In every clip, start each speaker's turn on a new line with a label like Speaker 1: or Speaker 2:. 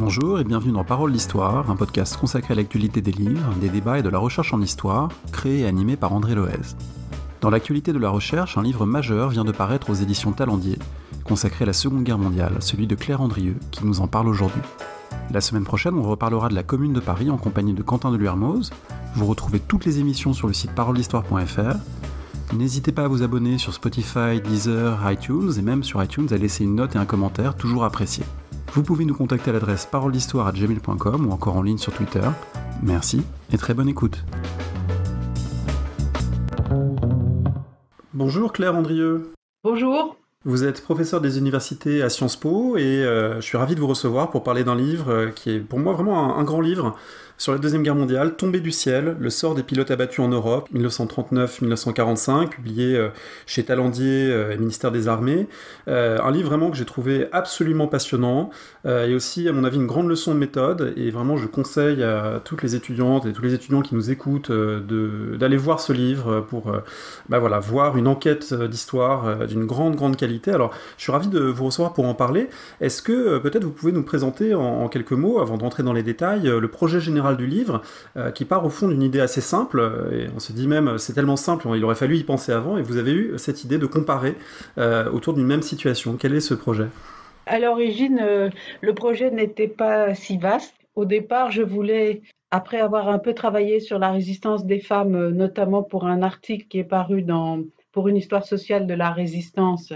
Speaker 1: Bonjour et bienvenue dans Parole d'Histoire, un podcast consacré à l'actualité des livres, des débats et de la recherche en histoire, créé et animé par André Loez. Dans l'actualité de la recherche, un livre majeur vient de paraître aux éditions Talendier, consacré à la Seconde Guerre mondiale, celui de Claire Andrieux, qui nous en parle aujourd'hui. La semaine prochaine, on reparlera de la Commune de Paris en compagnie de Quentin de Luermoz. Vous retrouvez toutes les émissions sur le site paroledhistoire.fr. N'hésitez pas à vous abonner sur Spotify, Deezer, iTunes, et même sur iTunes à laisser une note et un commentaire, toujours apprécié. Vous pouvez nous contacter à l'adresse paroledhistoire@gmail.com ou encore en ligne sur Twitter. Merci et très bonne écoute. Bonjour Claire Andrieux.
Speaker 2: Bonjour.
Speaker 1: Vous êtes professeur des universités à Sciences Po et je suis ravi de vous recevoir pour parler d'un livre qui est pour moi vraiment un grand livre sur la Deuxième Guerre mondiale, Tombé du ciel, le sort des pilotes abattus en Europe, 1939-1945, publié chez Talendier et Ministère des Armées. Un livre vraiment que j'ai trouvé absolument passionnant et aussi, à mon avis, une grande leçon de méthode. Et vraiment, je conseille à toutes les étudiantes et tous les étudiants qui nous écoutent d'aller voir ce livre pour voir une enquête d'histoire d'une grande qualité. Alors, je suis ravi de vous recevoir pour en parler. Est-ce que peut-être vous pouvez nous présenter en quelques mots, avant de rentrer dans les détails, le projet général du livre, qui part au fond d'une idée assez simple, et on se dit même, c'est tellement simple, il aurait fallu y penser avant, et vous avez eu cette idée de comparer autour d'une même situation. Quel est ce projet ?
Speaker 2: À l'origine, le projet n'était pas si vaste. Au départ, je voulais, après avoir un peu travaillé sur la résistance des femmes, notamment pour un article qui est paru pour une histoire sociale de la résistance,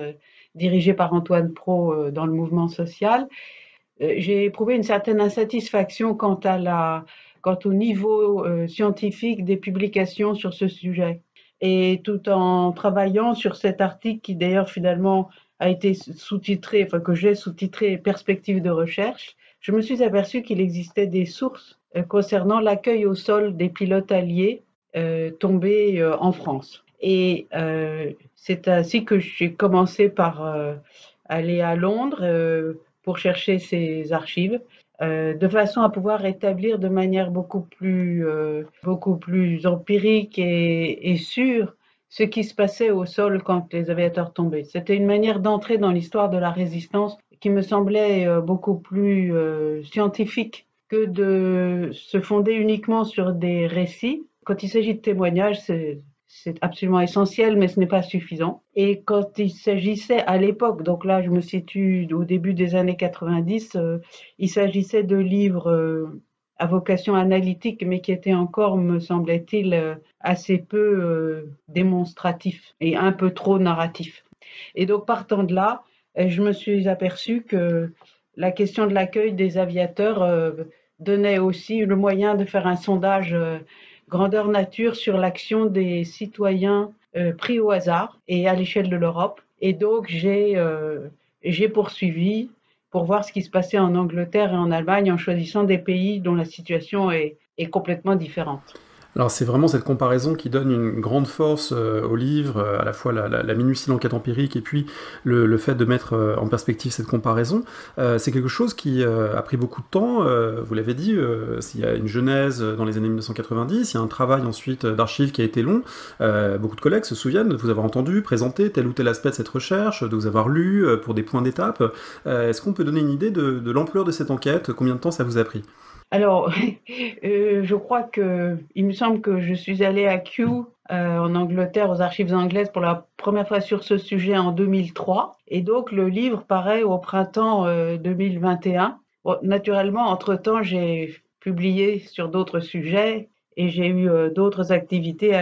Speaker 2: dirigé par Antoine Pro dans le mouvement social, j'ai éprouvé une certaine insatisfaction quant au niveau scientifique des publications sur ce sujet. Et tout en travaillant sur cet article qui d'ailleurs finalement a été sous-titré, que j'ai sous-titré Perspectives de recherche, je me suis aperçue qu'il existait des sources concernant l'accueil au sol des pilotes alliés tombés en France. Et c'est ainsi que j'ai commencé par aller à Londres pour chercher ces archives, de façon à pouvoir établir de manière beaucoup plus empirique et sûre ce qui se passait au sol quand les aviateurs tombaient. C'était une manière d'entrer dans l'histoire de la résistance qui me semblait beaucoup plus scientifique que de se fonder uniquement sur des récits. Quand il s'agit de témoignages, c'est absolument essentiel, mais ce n'est pas suffisant. Et quand il s'agissait à l'époque, donc là je me situe au début des années 90, il s'agissait de livres à vocation analytique, mais qui étaient encore, me semblait-il, assez peu démonstratifs et un peu trop narratifs. Et donc partant de là, je me suis aperçue que la question de l'accueil des aviateurs donnait aussi le moyen de faire un sondage grandeur nature sur l'action des citoyens pris au hasard et à l'échelle de l'Europe. Et donc j'ai poursuivi pour voir ce qui se passait en Angleterre et en Allemagne en choisissant des pays dont la situation est complètement différente.
Speaker 1: Alors c'est vraiment cette comparaison qui donne une grande force au livre, à la fois la minutie de l'enquête empirique et puis le fait de mettre en perspective cette comparaison. C'est quelque chose qui a pris beaucoup de temps, vous l'avez dit, il y a une genèse dans les années 1990, il y a un travail ensuite d'archives qui a été long, beaucoup de collègues se souviennent de vous avoir entendu présenter tel ou tel aspect de cette recherche, de vous avoir lu pour des points d'étape. Est-ce qu'on peut donner une idée de l'ampleur de cette enquête, combien de temps ça vous a pris ?
Speaker 2: Alors, je crois il me semble que je suis allée à Kew, en Angleterre, aux archives anglaises pour la première fois sur ce sujet en 2003. Et donc, le livre paraît au printemps 2021. Bon, naturellement, entre-temps, j'ai publié sur d'autres sujets et j'ai eu d'autres activités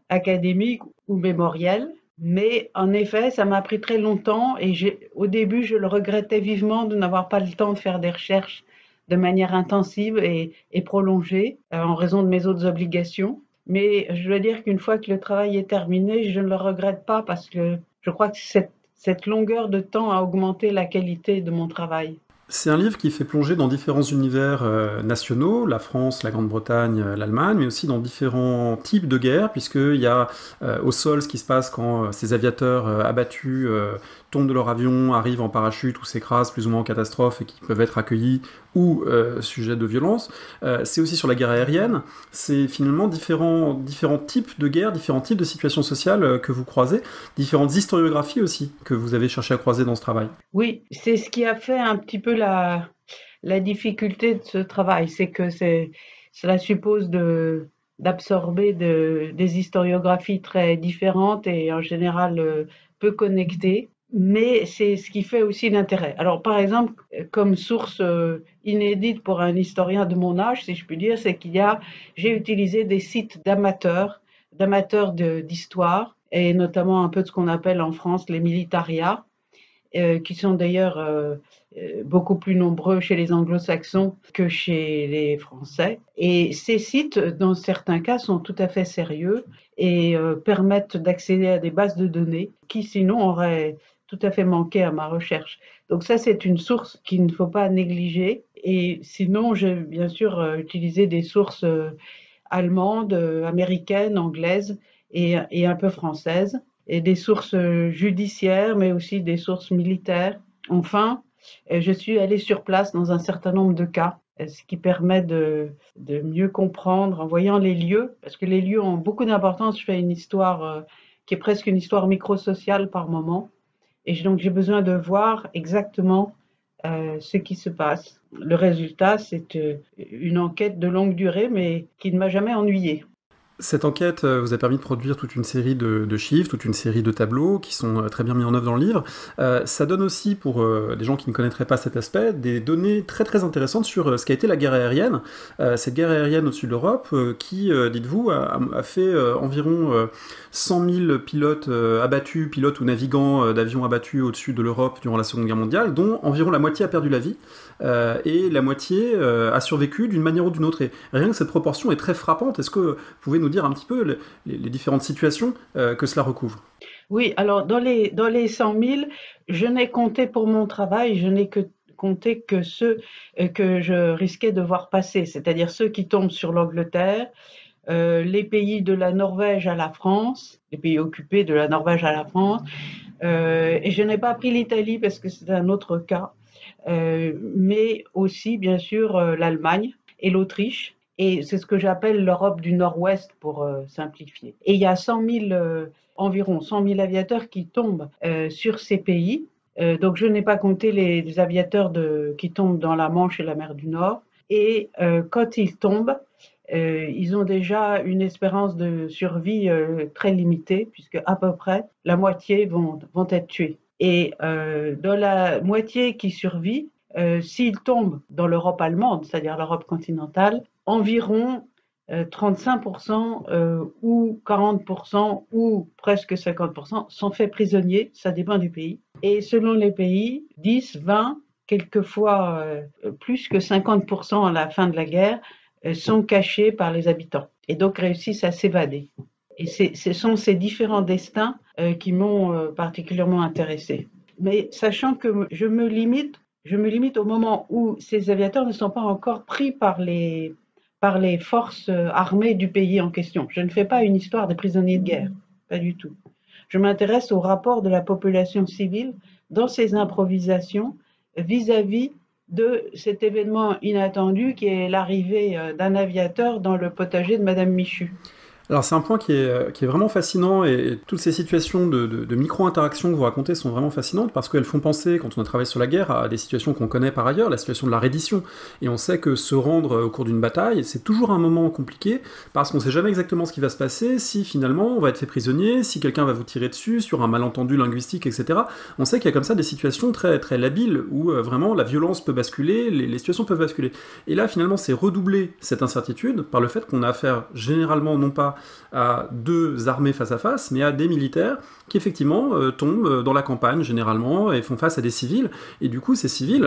Speaker 2: académiques ou mémorielles. Mais en effet, ça m'a pris très longtemps et au début, je le regrettais vivement de n'avoir pas le temps de faire des recherches de manière intensive et prolongée en raison de mes autres obligations. Mais je dois dire qu'une fois que le travail est terminé, je ne le regrette pas parce que je crois que cette longueur de temps a augmenté la qualité de mon travail.
Speaker 1: C'est un livre qui fait plonger dans différents univers nationaux, la France, la Grande-Bretagne, l'Allemagne, mais aussi dans différents types de guerres, puisqu'il y a au sol ce qui se passe quand ces aviateurs abattus tombent de leur avion, arrivent en parachute ou s'écrasent plus ou moins en catastrophe et qui peuvent être accueillis ou sujet de violence. C'est aussi sur la guerre aérienne. C'est finalement différents types de guerres, différents types de situations sociales que vous croisez, différentes historiographies aussi que vous avez cherché à croiser dans ce travail.
Speaker 2: Oui, c'est ce qui a fait un petit peu La difficulté de ce travail, c'est que cela suppose d'absorber des historiographies très différentes et en général peu connectées. Mais c'est ce qui fait aussi l'intérêt. Alors, par exemple, comme source inédite pour un historien de mon âge, si je puis dire, c'est j'ai utilisé des sites d'amateurs d'histoire, et notamment un peu de ce qu'on appelle en France les militariats, qui sont d'ailleurs beaucoup plus nombreux chez les anglo-saxons que chez les Français. Et ces sites, dans certains cas, sont tout à fait sérieux et permettent d'accéder à des bases de données qui, sinon, auraient tout à fait manqué à ma recherche. Donc ça, c'est une source qu'il ne faut pas négliger. Et sinon, j'ai bien sûr utilisé des sources allemandes, américaines, anglaises et un peu françaises, et des sources judiciaires, mais aussi des sources militaires. Enfin, je suis allée sur place dans un certain nombre de cas, ce qui permet de mieux comprendre en voyant les lieux, parce que les lieux ont beaucoup d'importance. Je fais une histoire qui est presque une histoire microsociale par moment, et donc j'ai besoin de voir exactement ce qui se passe. Le résultat, c'est une enquête de longue durée, mais qui ne m'a jamais ennuyée.
Speaker 1: Cette enquête vous a permis de produire toute une série de chiffres, toute une série de tableaux qui sont très bien mis en œuvre dans le livre. Ça donne aussi, pour des gens qui ne connaîtraient pas cet aspect, des données très très intéressantes sur ce qu'a été la guerre aérienne. Cette guerre aérienne au-dessus de l'Europe qui, dites-vous, a fait environ 100 000 pilotes abattus, pilotes ou navigants d'avions abattus au-dessus de l'Europe durant la Seconde Guerre mondiale, dont environ la moitié a perdu la vie. Et la moitié a survécu d'une manière ou d'une autre. Et rien que cette proportion est très frappante. Est-ce que vous pouvez nous dire un petit peu les différentes situations que cela recouvre?
Speaker 2: Oui, alors dans les 100 000, je n'ai compté pour mon travail, je n'ai compté que ceux que je risquais de voir passer, c'est-à-dire ceux qui tombent sur l'Angleterre, les pays de la Norvège à la France, les pays occupés de la Norvège à la France, et je n'ai pas pris l'Italie parce que c'est un autre cas, mais aussi bien sûr l'Allemagne et l'Autriche. Et c'est ce que j'appelle l'Europe du Nord-Ouest pour simplifier. Et il y a 100 000, environ 100 000 aviateurs qui tombent sur ces pays. Donc je n'ai pas compté les aviateurs qui tombent dans la Manche et la mer du Nord. Et quand ils tombent, ils ont déjà une espérance de survie très limitée, puisque à peu près la moitié vont être tués. Et dans la moitié qui survit, s'ils tombent dans l'Europe allemande, c'est-à-dire l'Europe continentale, environ 35% ou 40% ou presque 50% sont faits prisonniers, ça dépend du pays. Et selon les pays, 10, 20, quelquefois plus que 50% à la fin de la guerre sont cachés par les habitants et donc réussissent à s'évader. Et ce sont ces différents destins qui m'ont particulièrement intéressée. Mais sachant que je me limite au moment où ces aviateurs ne sont pas encore pris par les forces armées du pays en question. Je ne fais pas une histoire des prisonniers de guerre, pas du tout. Je m'intéresse au rapport de la population civile dans ces improvisations vis-à-vis de cet événement inattendu qui est l'arrivée d'un aviateur dans le potager de Madame Michu.
Speaker 1: Alors c'est un point qui est vraiment fascinant, et toutes ces situations de micro-interactions que vous racontez sont vraiment fascinantes parce qu'elles font penser, quand on a travaillé sur la guerre, à des situations qu'on connaît par ailleurs, la situation de la reddition. Et on sait que se rendre au cours d'une bataille, c'est toujours un moment compliqué parce qu'on sait jamais exactement ce qui va se passer, si finalement on va être fait prisonnier, si quelqu'un va vous tirer dessus sur un malentendu linguistique, etc. On sait qu'il y a comme ça des situations très, très labiles où vraiment la violence peut basculer, les situations peuvent basculer. Et là finalement c'est redoubler cette incertitude par le fait qu'on a affaire généralement non pas à deux armées face à face, mais à des militaires qui effectivement tombent dans la campagne généralement et font face à des civils, et du coup ces civils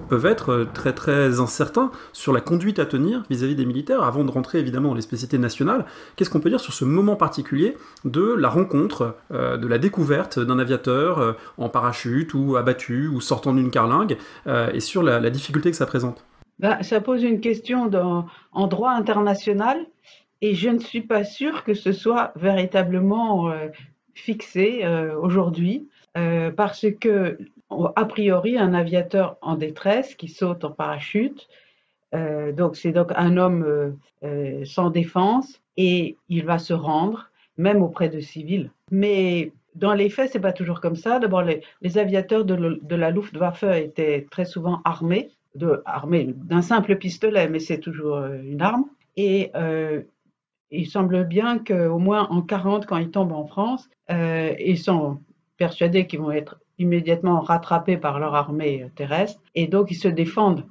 Speaker 1: peuvent être très très incertains sur la conduite à tenir vis-à-vis des militaires. Avant de rentrer évidemment dans les spécificités nationales, qu'est-ce qu'on peut dire sur ce moment particulier de la rencontre, de la découverte d'un aviateur en parachute ou abattu ou sortant d'une carlingue, et sur la difficulté que ça présente?
Speaker 2: Ça pose une question en droit international. Et je ne suis pas sûre que ce soit véritablement fixé aujourd'hui, parce que, a priori, un aviateur en détresse qui saute en parachute, donc c'est donc un homme sans défense, et il va se rendre, même auprès de civils. Mais dans les faits, c'est pas toujours comme ça. D'abord, les aviateurs de la Luftwaffe étaient très souvent armés. armés d'un simple pistolet, mais c'est toujours une arme. Et il semble bien qu'au moins en 40, quand ils tombent en France, ils sont persuadés qu'ils vont être immédiatement rattrapés par leur armée terrestre, et donc ils se défendent.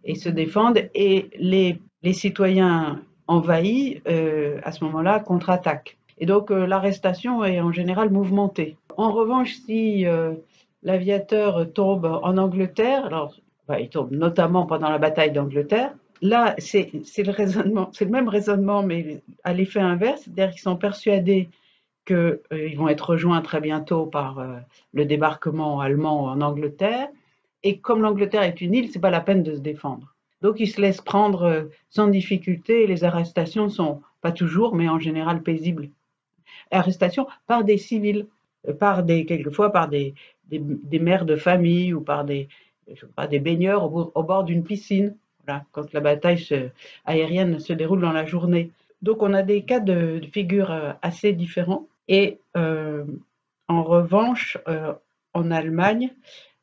Speaker 2: Et les citoyens envahis, à ce moment-là, contre-attaquent. Et donc l'arrestation est en général mouvementée. En revanche, si l'aviateur tombe en Angleterre, alors il tombe notamment pendant la bataille d'Angleterre, là c'est le même raisonnement, mais à l'effet inverse, c'est-à-dire qu'ils sont persuadés qu'ils vont être rejoints très bientôt par le débarquement allemand en Angleterre, et comme l'Angleterre est une île, c'est pas la peine de se défendre. Donc ils se laissent prendre sans difficulté, et les arrestations sont pas toujours, mais en général paisibles. Arrestations par des civils, quelquefois par des mères de famille ou par des baigneurs au bord d'une piscine, voilà, quand la bataille aérienne se déroule dans la journée. Donc on a des cas de figure assez différents. Et en revanche, en Allemagne,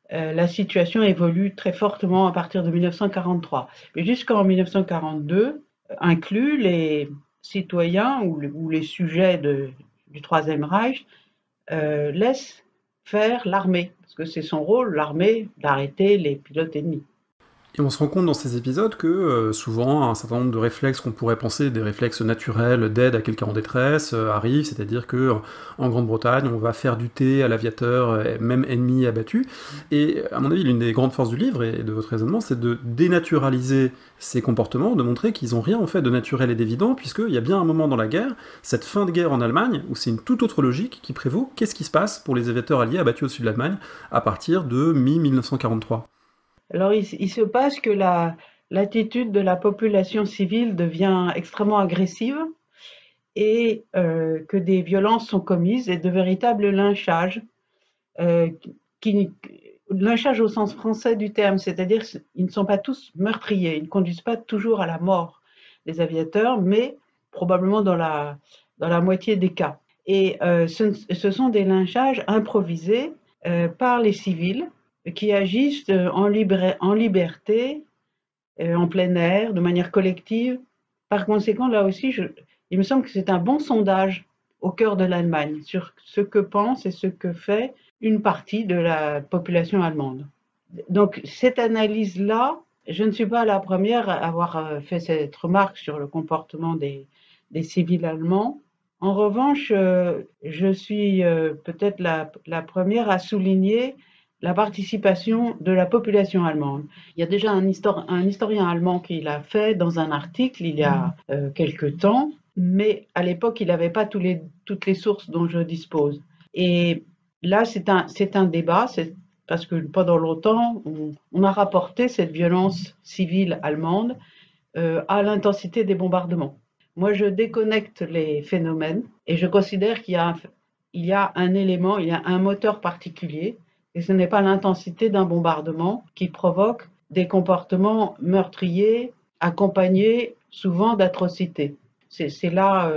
Speaker 2: la situation évolue très fortement à partir de 1943. Mais jusqu'en 1942, inclus les citoyens ou les sujets du Troisième Reich laissent faire l'armée, parce que c'est son rôle, l'armée, d'arrêter les pilotes ennemis.
Speaker 1: Et on se rend compte dans ces épisodes que souvent un certain nombre de réflexes qu'on pourrait penser des réflexes naturels d'aide à quelqu'un en détresse arrivent, c'est-à-dire que en Grande-Bretagne on va faire du thé à l'aviateur, même ennemi abattu. Et à mon avis l'une des grandes forces du livre et de votre raisonnement c'est de dénaturaliser ces comportements, de montrer qu'ils n'ont rien en fait de naturel et d'évident, puisqu'il y a bien un moment dans la guerre, cette fin de guerre en Allemagne, où c'est une toute autre logique qui prévaut. Qu'est-ce qui se passe pour les aviateurs alliés abattus au sud de l'Allemagne à partir de mi-1943 ?
Speaker 2: Alors, il se passe que l'attitude de la population civile devient extrêmement agressive, et que des violences sont commises et de véritables lynchages, euh, lynchage au sens français du terme, c'est-à-dire qu'ils ne sont pas tous meurtriers, ils ne conduisent pas toujours à la mort des aviateurs, mais probablement dans la moitié des cas. Et ce sont des lynchages improvisés par les civils qui agissent en liberté, en plein air, de manière collective. Par conséquent, là aussi, il me semble que c'est un bon sondage au cœur de l'Allemagne sur ce que pense et ce que fait une partie de la population allemande. Donc cette analyse-là, je ne suis pas la première à avoir fait cette remarque sur le comportement des civils allemands. En revanche, je suis peut-être la première à souligner la participation de la population allemande. Il y a déjà un historien allemand qui l'a fait dans un article il y a quelque temps, mais à l'époque, il n'avait pas toutes les sources dont je dispose. Et là, c'est un débat, parce que pendant longtemps, on a rapporté cette violence civile allemande à l'intensité des bombardements. Moi, je déconnecte les phénomènes et je considère qu'il y a un élément, il y a un moteur particulier, et ce n'est pas l'intensité d'un bombardement qui provoque des comportements meurtriers accompagnés souvent d'atrocités. C'est là,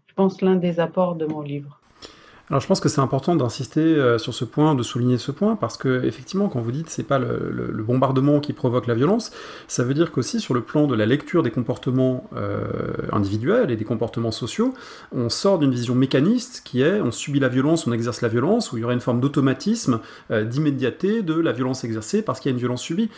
Speaker 2: je pense, l'un des apports de mon livre.
Speaker 1: Alors je pense que c'est important d'insister sur ce point, de souligner ce point, parce que effectivement, quand vous dites c'est pas le bombardement qui provoque la violence, ça veut dire qu'aussi sur le plan de la lecture des comportements individuels et des comportements sociaux, on sort d'une vision mécaniste qui est on subit la violence, on exerce la violence, où il y aurait une forme d'automatisme, d'immédiateté de la violence exercée parce qu'il y a une violence subie.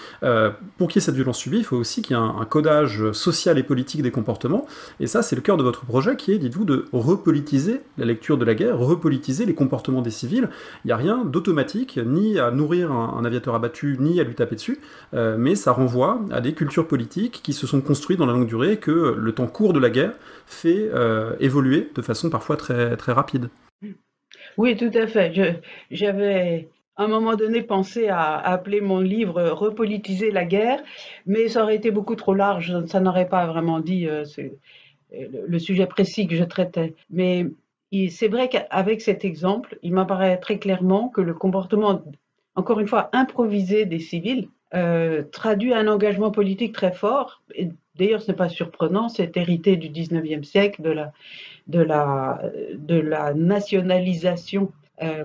Speaker 1: Pour qu'il y ait cette violence subie, il faut aussi qu'il y ait un codage social et politique des comportements, et ça c'est le cœur de votre projet qui est, dites-vous, de repolitiser la lecture de la guerre, repolitiser les comportements des civils. Il n'y a rien d'automatique, ni à nourrir un aviateur abattu, ni à lui taper dessus, mais ça renvoie à des cultures politiques qui se sont construites dans la longue durée, que le temps court de la guerre fait évoluer de façon parfois très, très rapide.
Speaker 2: Oui, tout à fait. J'avais à un moment donné pensé à appeler mon livre Repolitiser la guerre, mais ça aurait été beaucoup trop large, ça n'aurait pas vraiment dit le sujet précis que je traitais. Mais c'est vrai qu'avec cet exemple, il m'apparaît très clairement que le comportement, encore une fois, improvisé des civils traduit un engagement politique très fort. Et d'ailleurs, ce n'est pas surprenant, c'est hérité du 19e siècle, de la nationalisation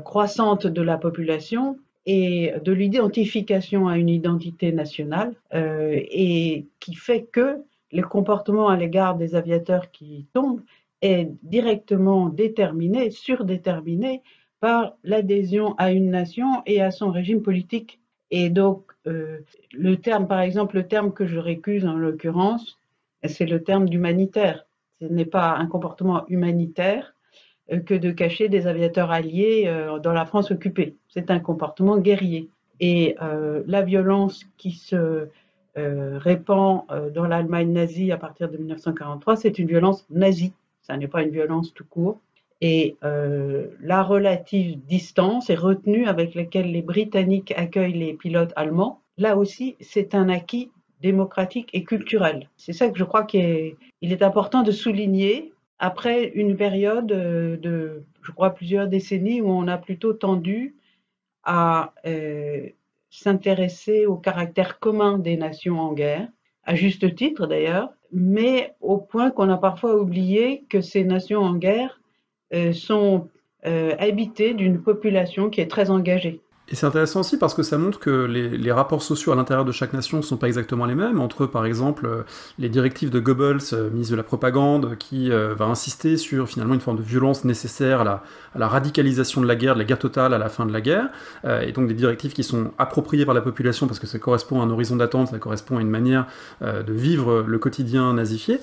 Speaker 2: croissante de la population, et de l'identification à une identité nationale, et qui fait que le comportement à l'égard des aviateurs qui tombent est directement déterminé, surdéterminé par l'adhésion à une nation et à son régime politique. Et donc, le terme, par exemple, le terme que je récuse en l'occurrence, c'est le terme d'humanitaire. Ce n'est pas un comportement humanitaire que de cacher des aviateurs alliés dans la France occupée. C'est un comportement guerrier. Et la violence qui se répand dans l'Allemagne nazie à partir de 1943, c'est une violence nazie. Ça n'est pas une violence tout court. Et la relative distance et retenue avec laquelle les Britanniques accueillent les pilotes allemands, là aussi, c'est un acquis démocratique et culturel. C'est ça que je crois qu'il est important de souligner après une période de, je crois, plusieurs décennies où on a plutôt tendu à s'intéresser au caractère commun des nations en guerre, à juste titre d'ailleurs, mais au point qu'on a parfois oublié que ces nations en guerre sont habitées d'une population qui est très engagée.
Speaker 1: Et c'est intéressant aussi parce que ça montre que les rapports sociaux à l'intérieur de chaque nation ne sont pas exactement les mêmes. Entre, par exemple, les directives de Goebbels, ministre de la propagande, qui va insister sur finalement une forme de violence nécessaire à la radicalisation de la guerre totale à la fin de la guerre, et donc des directives qui sont appropriées par la population parce que ça correspond à un horizon d'attente, ça correspond à une manière de vivre le quotidien nazifié.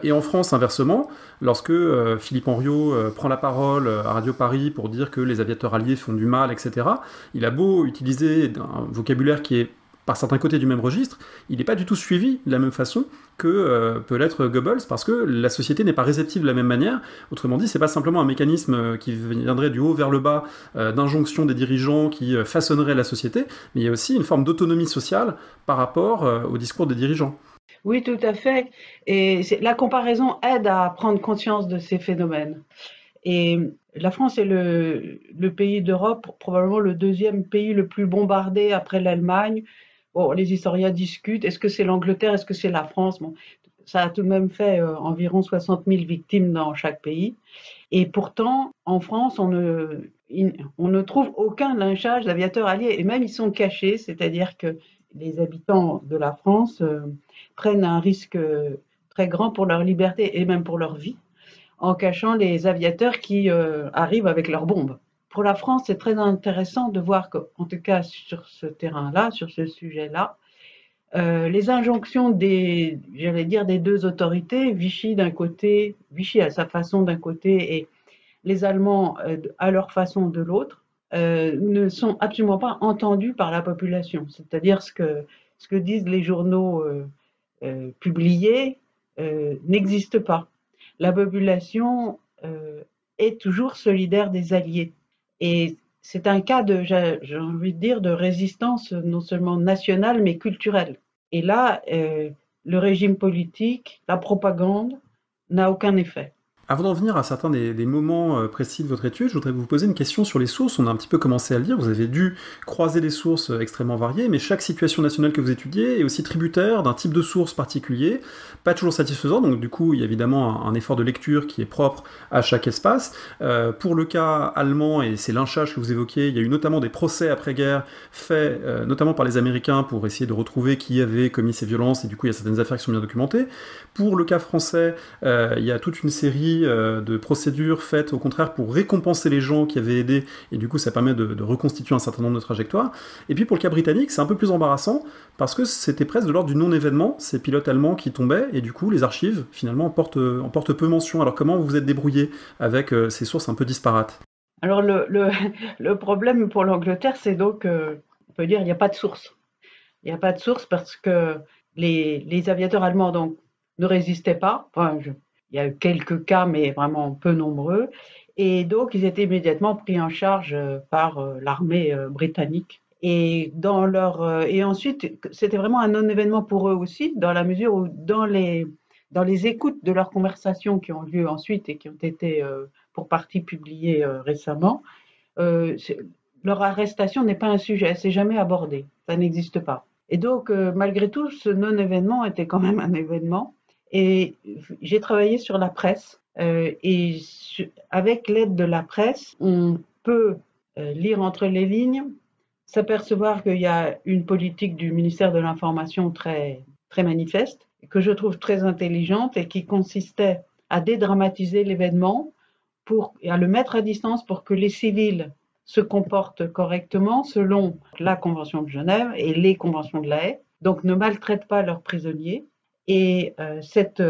Speaker 1: Et en France, inversement, lorsque Philippe Henriot prend la parole à Radio Paris pour dire que les aviateurs alliés font du mal, etc., il a beau utiliser un vocabulaire qui est par certains côtés du même registre, il n'est pas du tout suivi de la même façon que peut l'être Goebbels, parce que la société n'est pas réceptive de la même manière. Autrement dit, c'est pas simplement un mécanisme qui viendrait du haut vers le bas, d'injonction des dirigeants qui façonnerait la société, mais il y a aussi une forme d'autonomie sociale par rapport au discours des dirigeants.
Speaker 2: Oui, tout à fait. Et la comparaison aide à prendre conscience de ces phénomènes. Et la France est le pays d'Europe, probablement le deuxième pays le plus bombardé après l'Allemagne. Bon, les historiens discutent, est-ce que c'est l'Angleterre, est-ce que c'est la France? Bon, ça a tout de même fait environ 60 000 victimes dans chaque pays. Et pourtant, en France, on ne trouve aucun lynchage d'aviateurs alliés, et même ils sont cachés, c'est-à-dire que les habitants de la France prennent un risque très grand pour leur liberté et même pour leur vie, en cachant les aviateurs qui arrivent avec leurs bombes. Pour la France, c'est très intéressant de voir qu'en tout cas sur ce terrain-là, sur ce sujet-là, les injonctions j'allais dire, des deux autorités, Vichy d'un côté, Vichy à sa façon d'un côté et les Allemands à leur façon de l'autre, ne sont absolument pas entendus par la population. C'est-à-dire ce que disent les journaux publiés n'existe pas. La population est toujours solidaire des Alliés. Et c'est un cas j'ai envie de dire, de résistance non seulement nationale, mais culturelle. Et là, le régime politique, la propagande, n'a aucun effet.
Speaker 1: Avant d'en venir à certains des moments précis de votre étude, je voudrais vous poser une question sur les sources. On a un petit peu commencé à le dire, vous avez dû croiser des sources extrêmement variées, mais chaque situation nationale que vous étudiez est aussi tributaire d'un type de source particulier, pas toujours satisfaisant, donc du coup il y a évidemment un effort de lecture qui est propre à chaque espace. Pour le cas allemand et ces lynchages que vous évoquiez, il y a eu notamment des procès après-guerre faits notamment par les Américains pour essayer de retrouver qui avait commis ces violences, et du coup il y a certaines affaires qui sont bien documentées. Pour le cas français, il y a toute une série de procédures faites au contraire pour récompenser les gens qui avaient aidé, et du coup ça permet de reconstituer un certain nombre de trajectoires. Et puis pour le cas britannique, c'est un peu plus embarrassant parce que c'était presque de l'ordre du non-événement, ces pilotes allemands qui tombaient, et du coup les archives finalement en portent peu mention. Alors comment vous vous êtes débrouillé avec ces sources un peu disparates?
Speaker 2: Alors le problème pour l'Angleterre, c'est donc, on peut dire, il n'y a pas de source. Il n'y a pas de source parce que les aviateurs allemands donc, ne résistaient pas. Enfin, il y a eu quelques cas, mais vraiment peu nombreux. Et donc, ils étaient immédiatement pris en charge par l'armée britannique. Et et ensuite, c'était vraiment un non-événement pour eux aussi, dans la mesure où dans les écoutes de leurs conversations qui ont lieu ensuite et qui ont été pour partie publiées récemment, euh, leur arrestation n'est pas un sujet, c'est jamais abordé, ça n'existe pas. Et donc, malgré tout, ce non-événement était quand même un événement. Et j'ai travaillé sur la presse. Et avec l'aide de la presse, on peut lire entre les lignes s'apercevoir qu'il y a une politique du ministère de l'Information très, très manifeste, que je trouve très intelligente et qui consistait à dédramatiser l'événement et à le mettre à distance pour que les civils se comportent correctement selon la Convention de Genève et les conventions de la Haye, donc ne maltraitent pas leurs prisonniers. Et cette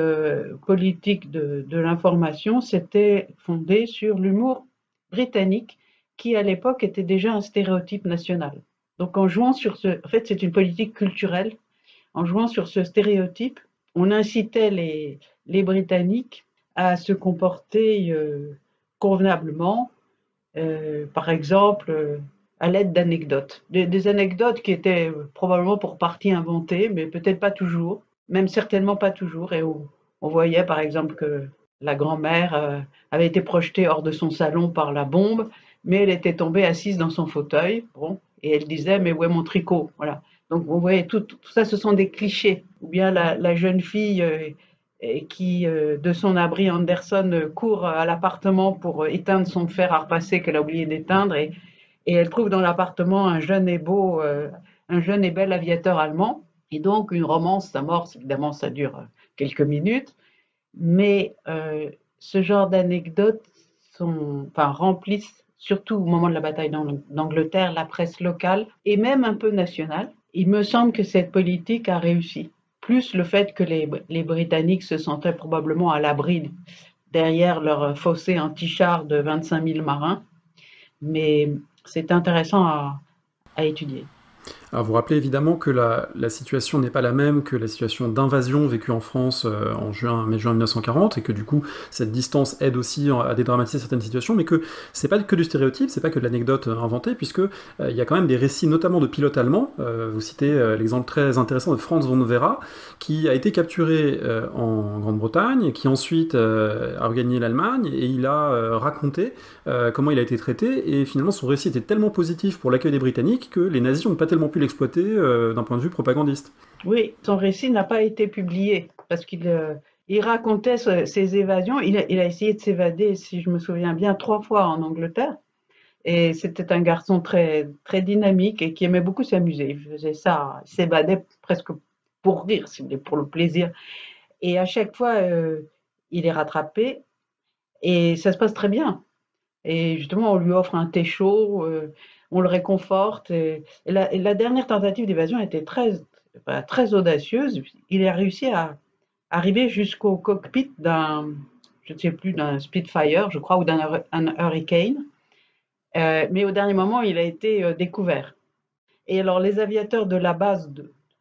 Speaker 2: politique de l'information s'était fondée sur l'humour britannique qui, à l'époque, était déjà un stéréotype national. Donc en jouant sur en fait, c'est une politique culturelle. En jouant sur ce stéréotype, on incitait les Britanniques à se comporter convenablement, par exemple, à l'aide d'anecdotes. Des anecdotes qui étaient probablement pour partie inventées, mais peut-être pas toujours, même certainement pas toujours, et où on voyait par exemple que la grand-mère avait été projetée hors de son salon par la bombe, mais elle était tombée assise dans son fauteuil, bon, et elle disait mais où est mon tricot, voilà. Donc vous voyez, tout ça, ce sont des clichés. Ou bien la jeune fille qui, de son abri Anderson, court à l'appartement pour éteindre son fer à repasser qu'elle a oublié d'éteindre, et elle trouve dans l'appartement un jeune et beau, un jeune et bel aviateur allemand. Et donc une romance s'amorce, évidemment ça dure quelques minutes, mais ce genre d'anecdotes remplissent, surtout au moment de la bataille d'Angleterre, la presse locale et même un peu nationale. Il me semble que cette politique a réussi. Plus le fait que les Britanniques se sentaient probablement à l'abri derrière leur fossé anti-char de 25 000 marins. Mais c'est intéressant à étudier.
Speaker 1: Alors vous rappelez évidemment que la situation n'est pas la même que la situation d'invasion vécue en France en mai-juin 1940, et que du coup cette distance aide aussi à dédramatiser certaines situations, mais que c'est pas que du stéréotype, c'est pas que de l'anecdote inventée, puisque il y a quand même des récits notamment de pilotes allemands. Vous citez l'exemple très intéressant de Franz von Vera, qui a été capturé en Grande-Bretagne, qui ensuite a regagné l'Allemagne, et il a raconté comment il a été traité, et finalement son récit était tellement positif pour l'accueil des Britanniques que les nazis n'ont pas tellement pu l'exploiter d'un point de vue propagandiste.
Speaker 2: Oui, son récit n'a pas été publié parce qu'il il racontait ses évasions. Il a essayé de s'évader, si je me souviens bien, 3 fois en Angleterre. Et c'était un garçon très, très dynamique et qui aimait beaucoup s'amuser. Il faisait ça, il s'évadait presque pour rire, si vous voulez, pour le plaisir. Et à chaque fois, il est rattrapé et ça se passe très bien. Et justement, on lui offre un thé chaud, on le réconforte. Et la dernière tentative d'évasion était très, très audacieuse. Il a réussi à arriver jusqu'au cockpit je ne sais plus, d'un Spitfire, je crois, ou un Hurricane. Mais au dernier moment, il a été découvert. Et alors, les aviateurs de la base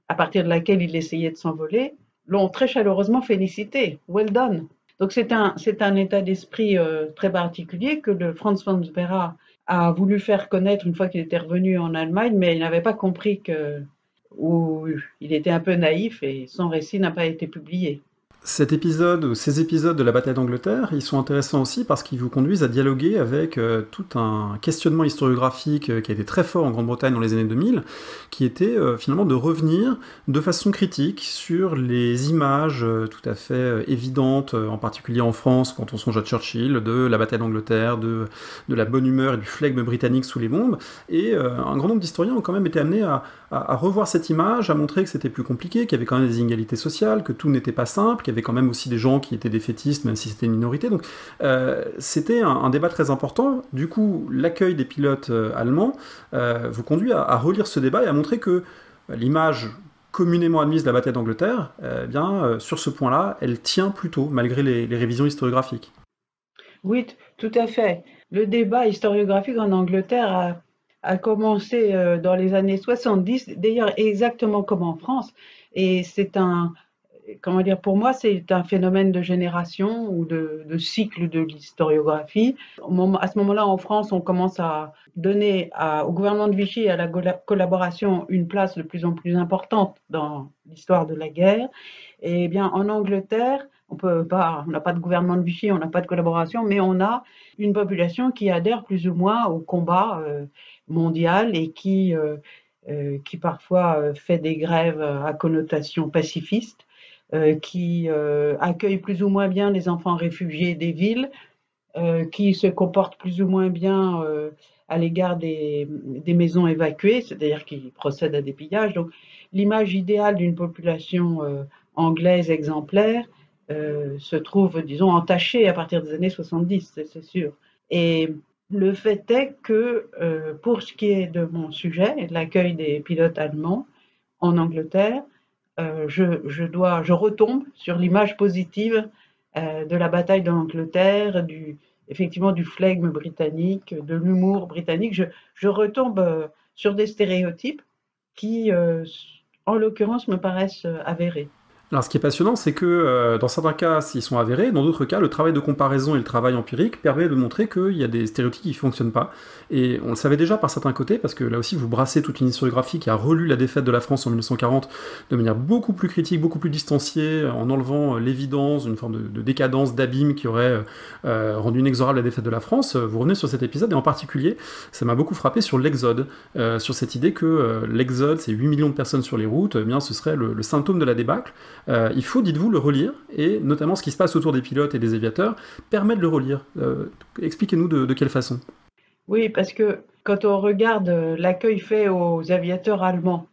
Speaker 2: à partir de laquelle il essayait de s'envoler l'ont très chaleureusement félicité. Well done. Donc, c'est un état d'esprit très particulier que le Franz von Vera a voulu faire connaître une fois qu'il était revenu en Allemagne, mais il n'avait pas compris ou il était un peu naïf et son récit n'a pas été publié.
Speaker 1: Cet épisode, ou ces épisodes de la bataille d'Angleterre, ils sont intéressants aussi parce qu'ils vous conduisent à dialoguer avec tout un questionnement historiographique qui a été très fort en Grande-Bretagne dans les années 2000, qui était finalement de revenir de façon critique sur les images tout à fait évidentes, en particulier en France, quand on songe à Churchill, de la bataille d'Angleterre, de la bonne humeur et du flegme britannique sous les bombes. Et un grand nombre d'historiens ont quand même été amenés à revoir cette image, à montrer que c'était plus compliqué, qu'il y avait quand même des inégalités sociales, que tout n'était pas simple, qu'il y avait quand même aussi des gens qui étaient défaitistes, même si c'était une minorité. Donc c'était un débat très important. Du coup, l'accueil des pilotes allemands vous conduit à relire ce débat et à montrer que l'image communément admise de la bataille d'Angleterre, sur ce point-là, elle tient plutôt, malgré les révisions historiographiques.
Speaker 2: Oui, tout à fait. Le débat historiographique en Angleterre a commencé dans les années 70, d'ailleurs exactement comme en France. Et comment dire, pour moi, c'est un phénomène de génération ou de cycle de l'historiographie. À ce moment-là, en France, on commence à donner au gouvernement de Vichy et à la collaboration une place de plus en plus importante dans l'histoire de la guerre. Et bien, en Angleterre, on n'a pas de gouvernement de Vichy, on n'a pas de collaboration, mais on a une population qui adhère plus ou moins au combat mondial et qui parfois fait des grèves à connotation pacifiste, qui accueille plus ou moins bien les enfants réfugiés des villes, qui se comportent plus ou moins bien à l'égard des maisons évacuées, c'est-à-dire qui procèdent à des pillages. Donc l'image idéale d'une population anglaise exemplaire se trouve, disons, entachée à partir des années 70, c'est sûr. Et le fait est que, pour ce qui est de mon sujet, l'accueil des pilotes allemands en Angleterre, je retombe sur l'image positive de la bataille de l'Angleterre, effectivement du flegme britannique, de l'humour britannique. Je retombe sur des stéréotypes qui, en l'occurrence, me paraissent avérés.
Speaker 1: Alors ce qui est passionnant, c'est que dans certains cas, ils sont avérés, dans d'autres cas, le travail de comparaison et le travail empirique permet de montrer qu'il y a des stéréotypes qui ne fonctionnent pas. Et on le savait déjà par certains côtés, parce que là aussi, vous brassez toute une historiographie qui a relu la défaite de la France en 1940 de manière beaucoup plus critique, beaucoup plus distanciée, en enlevant l'évidence, une forme de décadence, d'abîme qui aurait rendu inexorable la défaite de la France. Vous revenez sur cet épisode, et en particulier, ça m'a beaucoup frappé sur l'exode, sur cette idée que l'exode, c'est 8 millions de personnes sur les routes, eh bien, ce serait le symptôme de la débâcle. Il faut, dites-vous, le relire, et notamment ce qui se passe autour des pilotes et des aviateurs permet de le relire. Expliquez-nous de quelle façon.
Speaker 2: Oui, parce que quand on regarde l'accueil fait aux aviateurs allemands,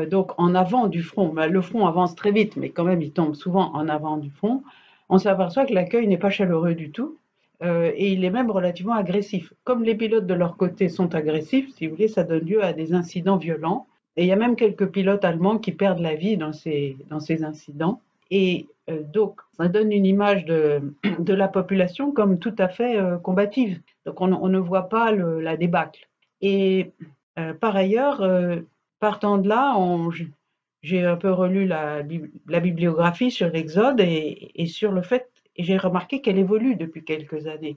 Speaker 2: donc en avant du front, le front avance très vite, mais quand même il tombe souvent en avant du front, on s'aperçoit que l'accueil n'est pas chaleureux du tout, et il est même relativement agressif. Comme les pilotes de leur côté sont agressifs, si vous voulez, ça donne lieu à des incidents violents. Et il y a même quelques pilotes allemands qui perdent la vie dans ces incidents. Et donc, ça donne une image de la population comme tout à fait combative. Donc, on ne voit pas la débâcle. Et par ailleurs, partant de là, j'ai un peu relu la bibliographie sur l'Exode et sur le fait, et j'ai remarqué qu'elle évolue depuis quelques années.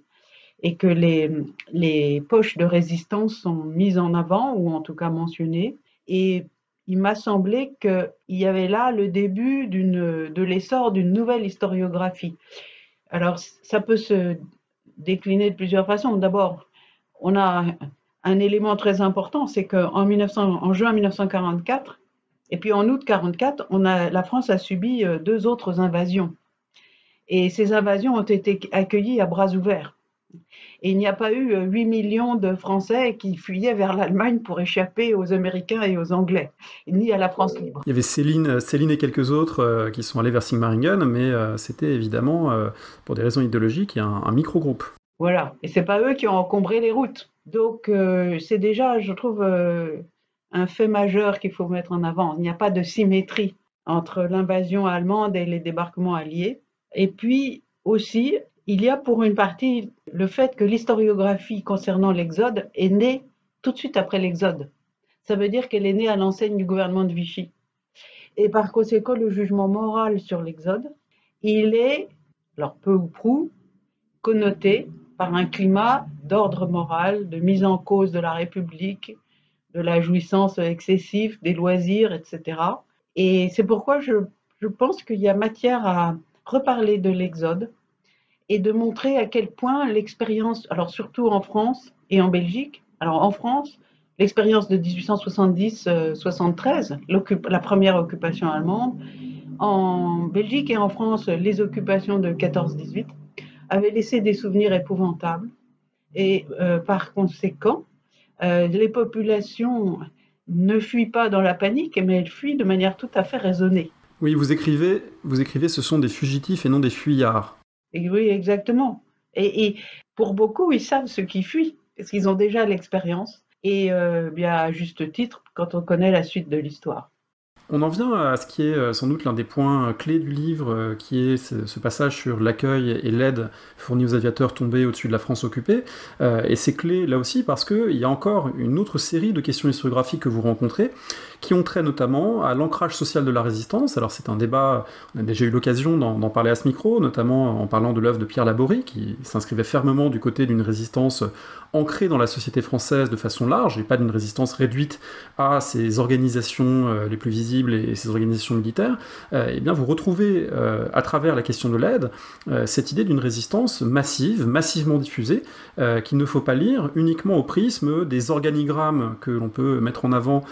Speaker 2: Et que les poches de résistance sont mises en avant, ou en tout cas mentionnées. Et il m'a semblé qu'il y avait là le début de l'essor d'une nouvelle historiographie. Alors, ça peut se décliner de plusieurs façons. D'abord, on a un élément très important, c'est qu'en juin 1944, et puis en août 1944, la France a subi 2 autres invasions. Et ces invasions ont été accueillies à bras ouverts. Et il n'y a pas eu 8 millions de Français qui fuyaient vers l'Allemagne pour échapper aux Américains et aux Anglais, ni à la France libre.
Speaker 1: Il y avait Céline et quelques autres qui sont allés vers Sigmaringen, mais c'était évidemment, pour des raisons idéologiques, un micro-groupe.
Speaker 2: Voilà, et c'est pas eux qui ont encombré les routes. Donc c'est déjà, je trouve, un fait majeur qu'il faut mettre en avant. Il n'y a pas de symétrie entre l'invasion allemande et les débarquements alliés. Et puis aussi, il y a pour une partie le fait que l'historiographie concernant l'Exode est née tout de suite après l'Exode. Ça veut dire qu'elle est née à l'enseigne du gouvernement de Vichy. Et par conséquent, le jugement moral sur l'Exode, il est, alors peu ou prou, connoté par un climat d'ordre moral, de mise en cause de la République, de la jouissance excessive, des loisirs, etc. Et c'est pourquoi je pense qu'il y a matière à reparler de l'Exode, et de montrer à quel point l'expérience, alors surtout en France et en Belgique, alors en France, l'expérience de 1870-73, la première occupation allemande, en Belgique et en France, les occupations de 14-18, avaient laissé des souvenirs épouvantables. Et par conséquent, les populations ne fuient pas dans la panique, mais elles fuient de manière tout à fait raisonnée.
Speaker 1: Oui, vous écrivez, ce sont des fugitifs et non des fuyards.
Speaker 2: Et oui, exactement. Et pour beaucoup, ils savent ce qui fuit, parce qu'ils ont déjà l'expérience, et bien à juste titre, quand on connaît la suite de l'histoire.
Speaker 1: On en vient à ce qui est sans doute l'un des points clés du livre, qui est ce passage sur l'accueil et l'aide fournie aux aviateurs tombés au-dessus de la France occupée. Et c'est clé là aussi parce qu'il y a encore une autre série de questions historiographiques que vous rencontrez, qui ont trait notamment à l'ancrage social de la résistance. Alors c'est un débat, on a déjà eu l'occasion d'en parler à ce micro, notamment en parlant de l'œuvre de Pierre Laborie, qui s'inscrivait fermement du côté d'une résistance ancrée dans la société française de façon large, et pas d'une résistance réduite à ses organisations les plus visibles possible et ces organisations militaires, eh bien vous retrouvez à travers la question de l'aide cette idée d'une résistance massive, massivement diffusée, qu'il ne faut pas lire uniquement au prisme des organigrammes que l'on peut mettre en avant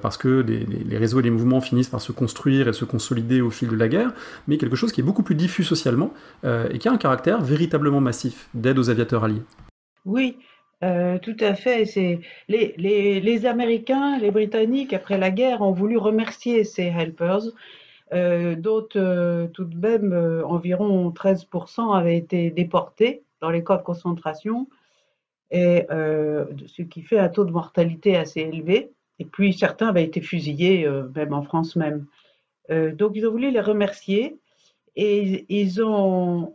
Speaker 1: parce que les réseaux et les mouvements finissent par se construire et se consolider au fil de la guerre, mais quelque chose qui est beaucoup plus diffus socialement et qui a un caractère véritablement massif d'aide aux aviateurs alliés.
Speaker 2: Oui, tout à fait. Les Américains, les Britanniques, après la guerre, ont voulu remercier ces helpers. D'autres, tout de même, environ 13% avaient été déportés dans les camps de concentration, et ce qui fait un taux de mortalité assez élevé. Et puis certains avaient été fusillés, même en France même. Donc ils ont voulu les remercier, et ils ont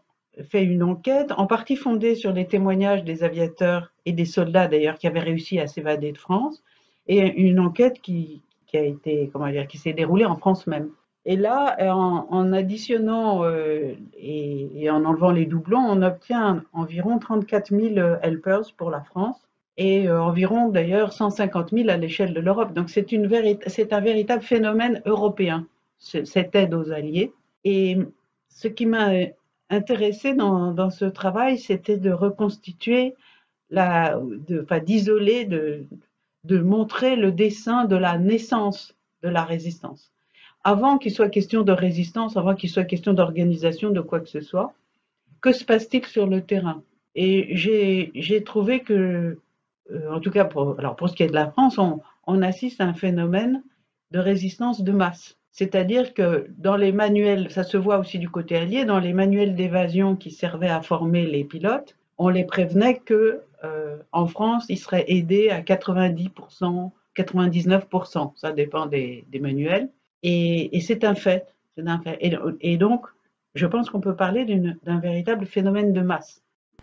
Speaker 2: fait une enquête, en partie fondée sur les témoignages des aviateurs et des soldats d'ailleurs qui avaient réussi à s'évader de France, et une enquête qui a été, comment dire, qui s'est déroulée en France même. Et là, en additionnant et en enlevant les doublons, on obtient environ 34 000 helpers pour la France, et environ d'ailleurs 150 000 à l'échelle de l'Europe. Donc c'est un véritable phénomène européen, cette aide aux Alliés. Et ce qui m'a intéressé dans ce travail, c'était de reconstituer, d'isoler, de montrer le dessin de la naissance de la résistance. Avant qu'il soit question de résistance, avant qu'il soit question d'organisation de quoi que ce soit, que se passe-t-il sur le terrain? Et j'ai trouvé que, en tout cas pour ce qui est de la France, on assiste à un phénomène de résistance de masse. C'est-à-dire que dans les manuels, ça se voit aussi du côté allié, dans les manuels d'évasion qui servaient à former les pilotes, on les prévenait que en France, ils seraient aidés à 90%, 99%, ça dépend des manuels. Et c'est un fait. Et donc, je pense qu'on peut parler d'un véritable phénomène de masse.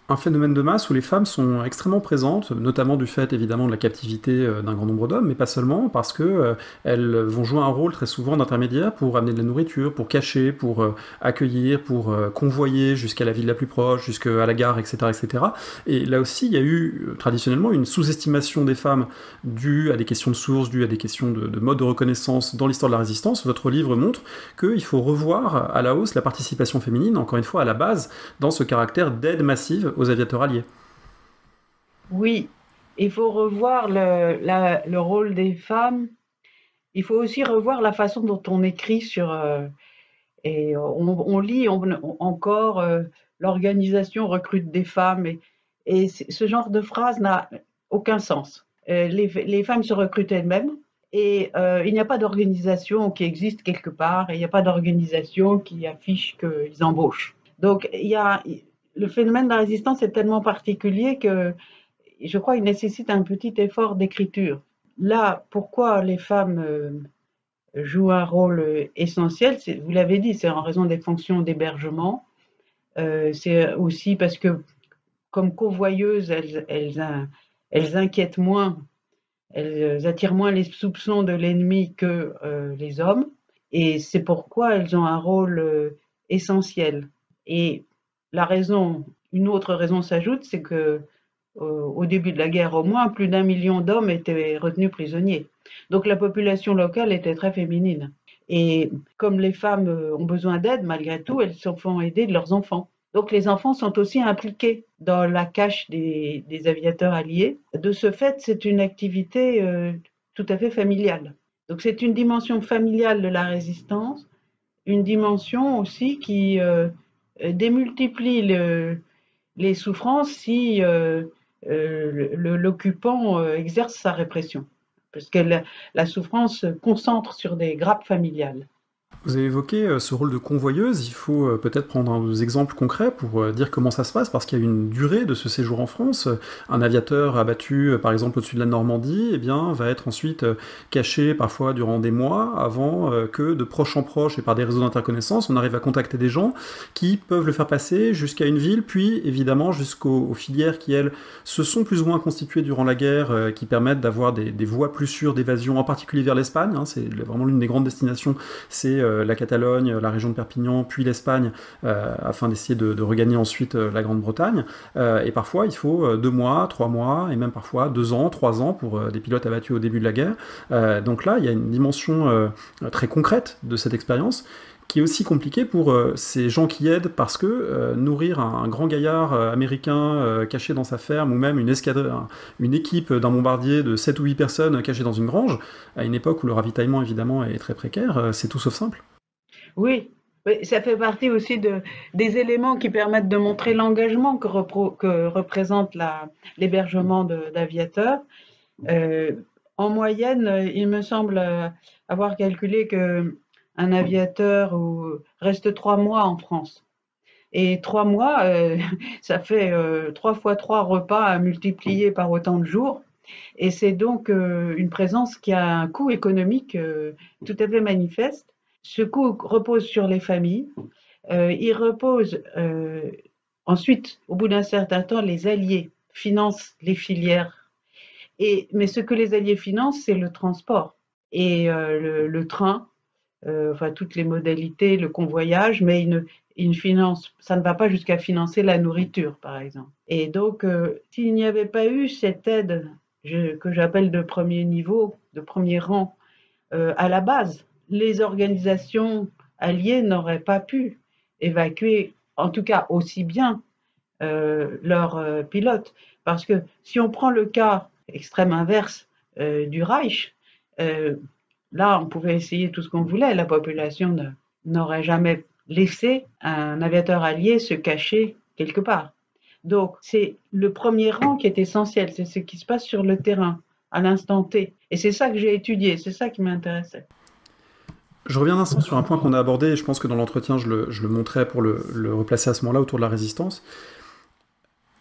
Speaker 1: Un phénomène de masse où les femmes sont extrêmement présentes, notamment du fait évidemment de la captivité d'un grand nombre d'hommes, mais pas seulement, parce que elles vont jouer un rôle très souvent d'intermédiaire pour amener de la nourriture, pour cacher, pour accueillir, pour convoyer jusqu'à la ville la plus proche, jusqu'à la gare, etc., etc. Et là aussi, il y a eu traditionnellement une sous-estimation des femmes due à des questions de sources, due à des questions de mode de reconnaissance dans l'histoire de la résistance. Votre livre montre qu'il faut revoir à la hausse la participation féminine, encore une fois à la base, dans ce caractère d'aide massive aux aviateurs alliés.
Speaker 2: Oui, il faut revoir le rôle des femmes. Il faut aussi revoir la façon dont on écrit sur... et on lit encore l'organisation recrute des femmes, et ce genre de phrase n'a aucun sens. Les femmes se recrutent elles-mêmes, et il n'y a pas d'organisation qui existe quelque part, et il n'y a pas d'organisation qui affiche qu'ils embauchent. Donc le phénomène de la résistance est tellement particulier que je crois qu'il nécessite un petit effort d'écriture. Là, pourquoi les femmes jouent un rôle essentiel, vous l'avez dit, c'est en raison des fonctions d'hébergement. C'est aussi parce que, comme convoyeuses, elles inquiètent moins, elles attirent moins les soupçons de l'ennemi que les hommes. Et c'est pourquoi elles ont un rôle essentiel. Et une autre raison s'ajoute, c'est que au début de la guerre au moins, plus d'1 million d'hommes étaient retenus prisonniers. Donc la population locale était très féminine. Et comme les femmes ont besoin d'aide, malgré tout, elles se font aider de leurs enfants. Donc les enfants sont aussi impliqués dans la cache des aviateurs alliés. De ce fait, c'est une activité tout à fait familiale. Donc c'est une dimension familiale de la résistance, une dimension aussi qui démultiplie les souffrances si l'occupant exerce sa répression, parce que la souffrance se concentre sur des grappes familiales.
Speaker 1: Vous avez évoqué ce rôle de convoyeuse, il faut peut-être prendre des exemples concrets pour dire comment ça se passe, parce qu'il y a une durée de ce séjour en France. Un aviateur abattu, par exemple, au-dessus de la Normandie, eh bien, va être ensuite caché parfois durant des mois avant que de proche en proche et par des réseaux d'interconnaissance, on arrive à contacter des gens qui peuvent le faire passer jusqu'à une ville, puis évidemment jusqu'aux filières qui, elles, se sont plus ou moins constituées durant la guerre, qui permettent d'avoir des voies plus sûres d'évasion, en particulier vers l'Espagne. Hein, c'est vraiment l'une des grandes destinations, c'est la Catalogne, la région de Perpignan, puis l'Espagne, afin d'essayer de regagner ensuite la Grande-Bretagne. Et parfois, il faut 2 mois, 3 mois, et même parfois 2 ans, 3 ans pour des pilotes abattus au début de la guerre. Donc là, il y a une dimension très concrète de cette expérience, qui est aussi compliqué pour ces gens qui aident, parce que nourrir un grand gaillard américain caché dans sa ferme, ou même une équipe d'un bombardier de 7 ou 8 personnes cachées dans une grange, à une époque où le ravitaillement évidemment est très précaire, c'est tout sauf simple.
Speaker 2: Oui, oui, ça fait partie aussi des éléments qui permettent de montrer l'engagement que représente l'hébergement d'aviateurs. Euh, En moyenne, il me semble avoir calculé que un aviateur reste 3 mois en France. Et 3 mois, ça fait 3 fois 3 repas à multiplier par autant de jours. Et c'est donc une présence qui a un coût économique tout à fait manifeste. Ce coût repose sur les familles. Il repose ensuite, au bout d'un certain temps, les alliés financent les filières. Mais ce que les alliés financent, c'est le transport et le train, enfin toutes les modalités, le convoyage, mais ça ne va pas jusqu'à financer la nourriture, par exemple. Et donc, s'il n'y avait pas eu cette aide que j'appelle de premier niveau, de premier rang, à la base, les organisations alliées n'auraient pas pu évacuer, en tout cas aussi bien, leurs pilotes. Parce que si on prend le cas extrême inverse du Reich, euh, là, on pouvait essayer tout ce qu'on voulait. La population n'aurait jamais laissé un aviateur allié se cacher quelque part. Donc, c'est le premier rang qui est essentiel. C'est ce qui se passe sur le terrain, à l'instant T. Et c'est ça que j'ai étudié. C'est ça qui m'intéressait.
Speaker 1: Je reviens un instant sur un point qu'on a abordé, et je pense que dans l'entretien, je le montrais pour le replacer à ce moment-là autour de la résistance.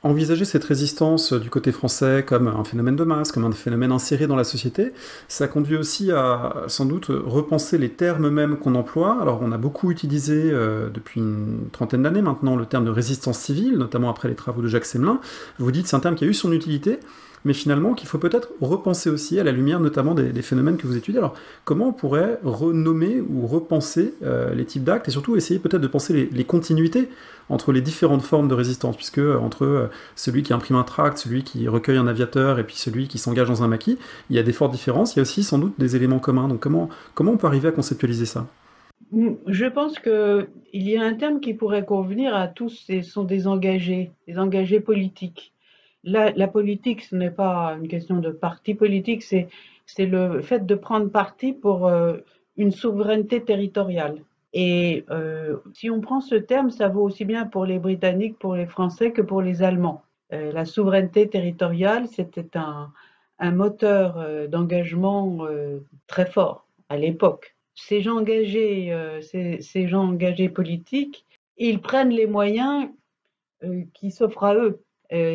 Speaker 1: Envisager cette résistance du côté français comme un phénomène de masse, comme un phénomène inséré dans la société, ça conduit aussi à, sans doute, repenser les termes mêmes qu'on emploie. Alors, on a beaucoup utilisé, depuis une trentaine d'années maintenant, le terme de résistance civile, notamment après les travaux de Jacques Semelin. Vous dites que c'est un terme qui a eu son utilité, mais finalement qu'il faut peut-être repenser aussi à la lumière notamment des phénomènes que vous étudiez. Alors, comment on pourrait renommer ou repenser les types d'actes, et surtout essayer peut-être de penser les continuités entre les différentes formes de résistance, puisque entre celui qui imprime un tract, celui qui recueille un aviateur, et puis celui qui s'engage dans un maquis, il y a des fortes différences, il y a aussi sans doute des éléments communs. Donc comment on peut arriver à conceptualiser ça?
Speaker 2: Je pense qu'il y a un terme qui pourrait convenir à tous, ce sont des engagés politiques. La politique, ce n'est pas une question de parti politique, c'est le fait de prendre parti pour une souveraineté territoriale. Et si on prend ce terme, ça vaut aussi bien pour les Britanniques, pour les Français que pour les Allemands. La souveraineté territoriale, c'était un moteur d'engagement très fort à l'époque. Ces gens engagés politiques, ils prennent les moyens qui s'offrent à eux.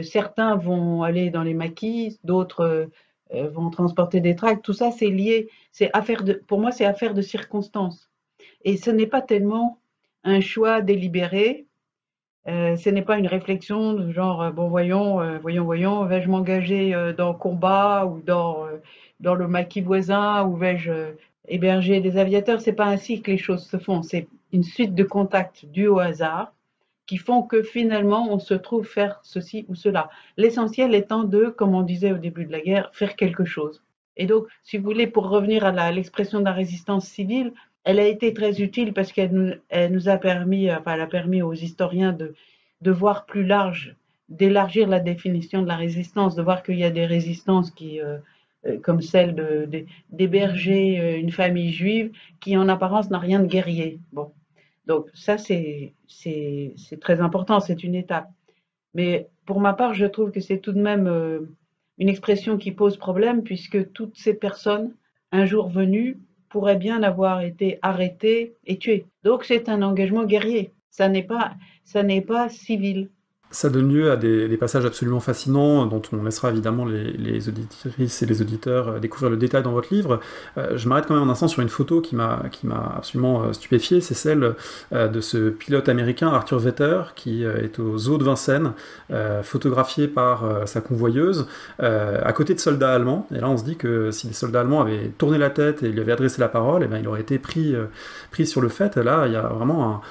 Speaker 2: Certains vont aller dans les maquis, d'autres vont transporter des tracts. Tout ça, c'est lié. Pour moi, c'est affaire de circonstances. Et ce n'est pas tellement un choix délibéré. Ce n'est pas une réflexion de genre bon voyons, vais-je m'engager dans le combat ou dans le maquis voisin ou vais-je héberger des aviateurs. C'est pas ainsi que les choses se font. C'est une suite de contacts dus au hasard qui font que finalement on se trouve faire ceci ou cela. L'essentiel étant de, comme on disait au début de la guerre, faire quelque chose. Et donc, si vous voulez, pour revenir à l'expression de la résistance civile, elle a été très utile parce elle nous a permis, enfin, elle a permis aux historiens de voir plus large, d'élargir la définition de la résistance, de voir qu'il y a des résistances comme celle d'héberger une famille juive qui en apparence n'a rien de guerrier. Bon, donc ça c'est très important, c'est une étape. Mais pour ma part, je trouve que c'est tout de même une expression qui pose problème puisque toutes ces personnes, un jour venues, pourraient bien avoir été arrêtées et tuées. Donc c'est un engagement guerrier. Ça n'est pas civil.
Speaker 1: Ça donne lieu à des passages absolument fascinants dont on laissera évidemment les auditrices et les auditeurs découvrir le détail dans votre livre. Je m'arrête quand même un instant sur une photo qui m'a absolument stupéfié, c'est celle de ce pilote américain Arthur Vetter qui est aux eaux de Vincennes, photographié par sa convoyeuse, à côté de soldats allemands. Et là on se dit que si les soldats allemands avaient tourné la tête et lui avaient adressé la parole, et ben, il aurait été pris sur le fait. Là il y a vraiment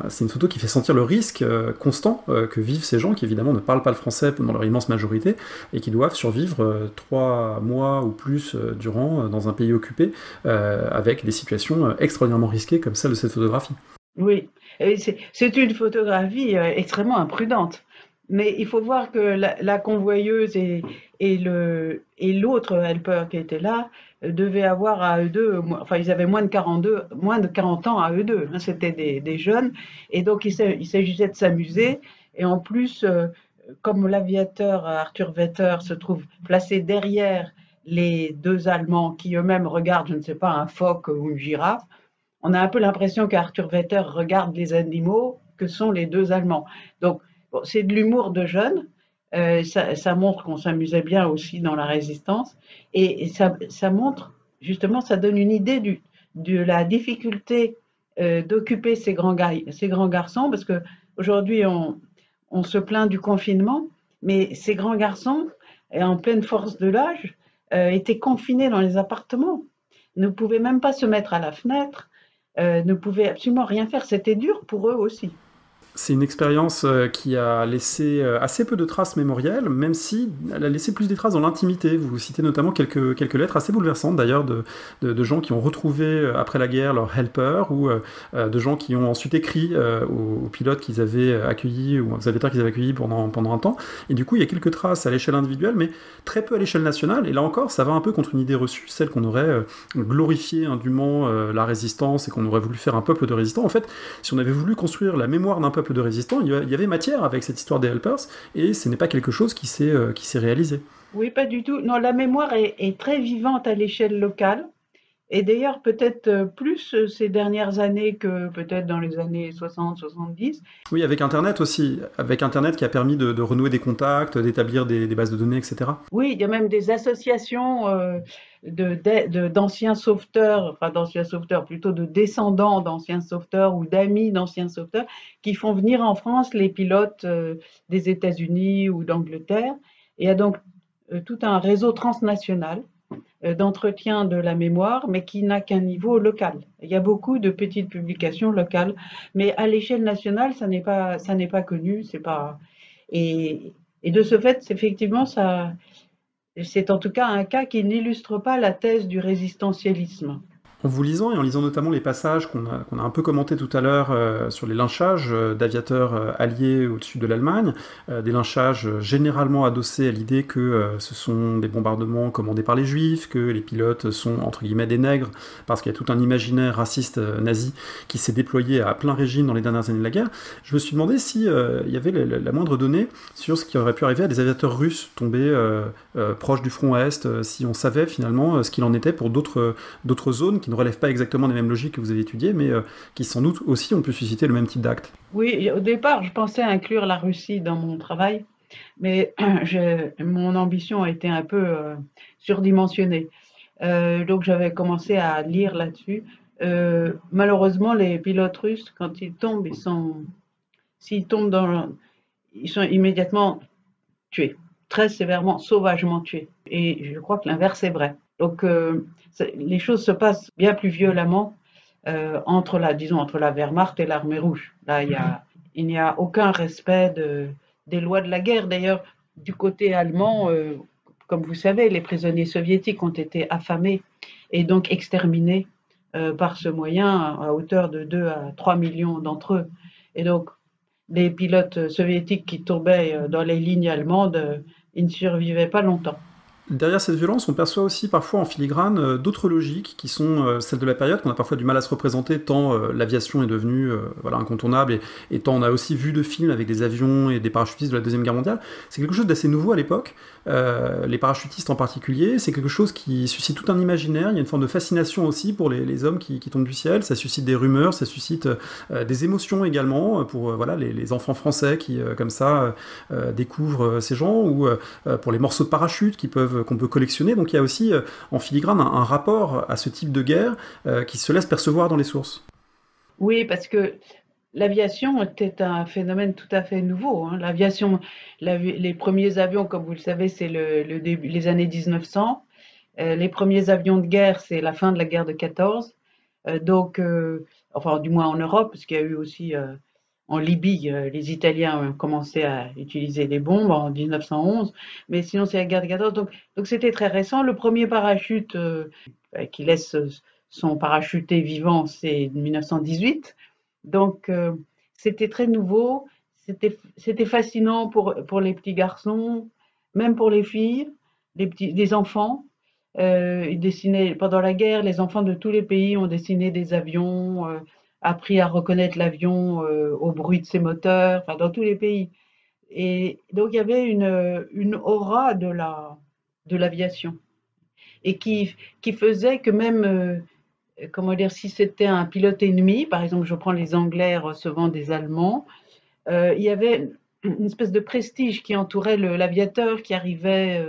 Speaker 1: c'est une photo qui fait sentir le risque constant que vivent ces gens qui évidemment ne parlent pas le français dans leur immense majorité et qui doivent survivre 3 mois ou plus durant dans un pays occupé avec des situations extraordinairement risquées comme celle de cette photographie.
Speaker 2: Oui, c'est une photographie extrêmement imprudente. Mais il faut voir que la convoyeuse et l'autre helper qui était là devaient avoir à eux deux, enfin ils avaient moins de 40 ans à eux deux, hein, c'était des jeunes, et donc il s'agissait de s'amuser, et en plus, comme l'aviateur Arthur Vetter se trouve placé derrière les deux Allemands qui eux-mêmes regardent, je ne sais pas, un phoque ou une girafe, on a un peu l'impression qu'Arthur Vetter regarde les animaux que sont les deux Allemands. Donc, bon, c'est de l'humour de jeunes. Ça montre qu'on s'amusait bien aussi dans la résistance. Et ça montre, justement, ça donne une idée de la difficulté d'occuper ces grands garçons, parce qu'aujourd'hui, on se plaint du confinement, mais ces grands garçons, en pleine force de l'âge, étaient confinés dans les appartements, ne pouvaient même pas se mettre à la fenêtre, ne pouvaient absolument rien faire. C'était dur pour eux aussi.
Speaker 1: C'est une expérience qui a laissé assez peu de traces mémorielles, même si elle a laissé plus des traces dans l'intimité. Vous citez notamment quelques lettres assez bouleversantes d'ailleurs de gens qui ont retrouvé après la guerre leur helper ou de gens qui ont ensuite écrit aux pilotes qu'ils avaient accueillis ou aux aviateurs qu'ils avaient accueillis pendant un temps. Et du coup, il y a quelques traces à l'échelle individuelle, mais très peu à l'échelle nationale. Et là encore, ça va un peu contre une idée reçue, celle qu'on aurait glorifié indûment la résistance et qu'on aurait voulu faire un peuple de résistants. En fait, si on avait voulu construire la mémoire d'un peuple de résistants, il y avait matière avec cette histoire des helpers, et ce n'est pas quelque chose qui s'est réalisé.
Speaker 2: Oui, pas du tout. Non, la mémoire est très vivante à l'échelle locale. Et d'ailleurs, peut-être plus ces dernières années que peut-être dans les années 60-70.
Speaker 1: Oui, avec Internet aussi, avec Internet qui a permis de renouer des contacts, d'établir des bases de données, etc.
Speaker 2: Oui, il y a même des associations d'anciens sauveteurs, enfin d'anciens sauveteurs, plutôt de descendants d'anciens sauveteurs ou d'amis d'anciens sauveteurs, qui font venir en France les pilotes des États-Unis ou d'Angleterre. Et il y a donc tout un réseau transnational d'entretien de la mémoire, mais qui n'a qu'un niveau local. Il y a beaucoup de petites publications locales, mais à l'échelle nationale, ça n'est pas connu, c'est pas. Et, et de ce fait, effectivement, c'est en tout cas un cas qui n'illustre pas la thèse du résistentialisme.
Speaker 1: En vous lisant, et en lisant notamment les passages qu'on a un peu commentés tout à l'heure sur les lynchages d'aviateurs alliés au-dessus de l'Allemagne, des lynchages généralement adossés à l'idée que ce sont des bombardements commandés par les juifs, que les pilotes sont entre guillemets des nègres, parce qu'il y a tout un imaginaire raciste nazi qui s'est déployé à plein régime dans les dernières années de la guerre, je me suis demandé si il y avait la moindre donnée sur ce qui aurait pu arriver à des aviateurs russes tombés proches du front Est, si on savait finalement ce qu'il en était pour d'autres zones qui ne relèvent pas exactement des mêmes logiques que vous avez étudiées, mais qui sans doute aussi ont pu susciter le même type d'acte.
Speaker 2: Oui, au départ, je pensais inclure la Russie dans mon travail, mais mon ambition a été un peu surdimensionnée. Donc j'avais commencé à lire là-dessus. Malheureusement, les pilotes russes, quand ils tombent, s'ils tombent ils sont immédiatement tués, très sévèrement, sauvagement tués. Et je crois que l'inverse est vrai. Donc les choses se passent bien plus violemment entre la Wehrmacht et l'armée rouge. Là, il n'y a aucun respect des lois de la guerre. D'ailleurs, du côté allemand, comme vous savez, les prisonniers soviétiques ont été affamés et donc exterminés par ce moyen à hauteur de 2 à 3 millions d'entre eux. Et donc, les pilotes soviétiques qui tombaient dans les lignes allemandes, ils ne survivaient pas longtemps.
Speaker 1: Derrière cette violence, on perçoit aussi parfois en filigrane d'autres logiques qui sont celles de la période, qu'on a parfois du mal à se représenter tant l'aviation est devenue incontournable et tant on a aussi vu de films avec des avions et des parachutistes de la Deuxième Guerre mondiale. C'est quelque chose d'assez nouveau à l'époque. Les parachutistes en particulier, c'est quelque chose qui suscite tout un imaginaire. Il y a une forme de fascination aussi pour les hommes qui tombent du ciel. Ça suscite des rumeurs, ça suscite des émotions également pour les enfants français qui, comme ça, découvrent ces gens, ou pour les morceaux de parachute qu'on peut collectionner. Donc il y a aussi en filigrane un rapport à ce type de guerre qui se laisse percevoir dans les sources.
Speaker 2: Oui, parce que l'aviation était un phénomène tout à fait nouveau. Hein. L'aviation, les premiers avions, comme vous le savez, c'est le début, les années 1900. Les premiers avions de guerre, c'est la fin de la guerre de 14. Enfin, du moins en Europe, parce qu'il y a eu aussi en Libye, les Italiens ont commencé à utiliser des bombes en 1911, mais sinon c'est la guerre de 14. Donc c'était très récent. Le premier parachute qui laisse son parachuté vivant, c'est 1918. Donc c'était très nouveau. C'était fascinant pour les petits garçons, même pour les filles, les enfants. Ils dessinaient pendant la guerre. Les enfants de tous les pays ont dessiné des avions. Appris à reconnaître l'avion au bruit de ses moteurs, enfin dans tous les pays. Et donc il y avait une aura de l'aviation et qui faisait que même, comment dire, si c'était un pilote ennemi, par exemple, je prends les Anglais recevant des Allemands, il y avait une espèce de prestige qui entourait l'aviateur qui arrivait,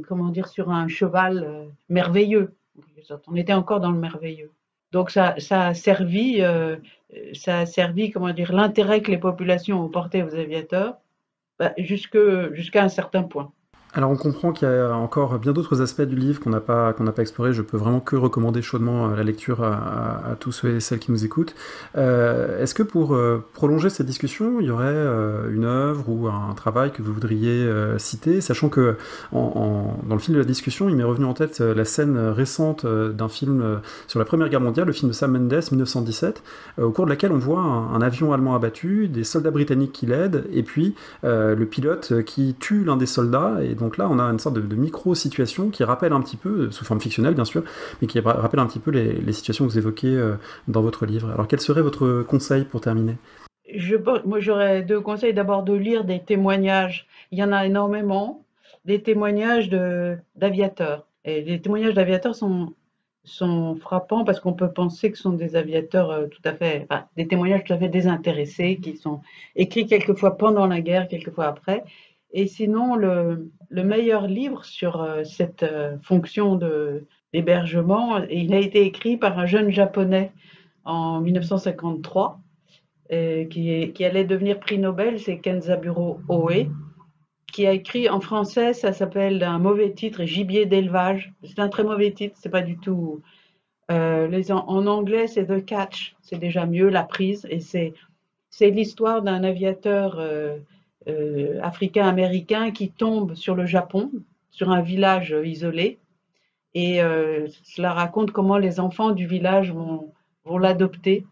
Speaker 2: comment dire, sur un cheval merveilleux. On était encore dans le merveilleux. Donc ça a servi, comment dire, l'intérêt que les populations ont porté aux aviateurs jusqu'à un certain point.
Speaker 1: Alors on comprend qu'il y a encore bien d'autres aspects du livre qu'on n'a pas exploré. Je peux vraiment que recommander chaudement la lecture à tous ceux et celles qui nous écoutent. Est-ce que pour prolonger cette discussion, il y aurait une œuvre ou un travail que vous voudriez citer, sachant que dans le fil de la discussion, il m'est revenu en tête la scène récente d'un film sur la Première Guerre mondiale, le film de Sam Mendes, 1917, au cours de laquelle on voit un avion allemand abattu, des soldats britanniques qui l'aident, et puis le pilote qui tue l'un des soldats. Et donc là, on a une sorte de micro-situation qui rappelle un petit peu, sous forme fictionnelle bien sûr, mais qui rappelle un petit peu les situations que vous évoquez dans votre livre. Alors quel serait votre conseil pour terminer ?
Speaker 2: Moi, j'aurais deux conseils. D'abord, de lire des témoignages. Il y en a énormément, des témoignages d'aviateurs. Et les témoignages d'aviateurs sont frappants parce qu'on peut penser que ce sont des aviateurs des témoignages tout à fait désintéressés qui sont écrits quelquefois pendant la guerre, quelquefois après. Et sinon, le meilleur livre sur cette fonction d'hébergement, il a été écrit par un jeune japonais en 1953 qui allait devenir prix Nobel, c'est Kenzaburo Oe, qui a écrit en français, ça s'appelle un mauvais titre, Gibier d'élevage. C'est un très mauvais titre, c'est pas du tout. En anglais, c'est The Catch, c'est déjà mieux, la prise, et c'est l'histoire d'un aviateur africain-américain qui tombe sur le Japon, sur un village isolé, et cela raconte comment les enfants du village vont l'adopter,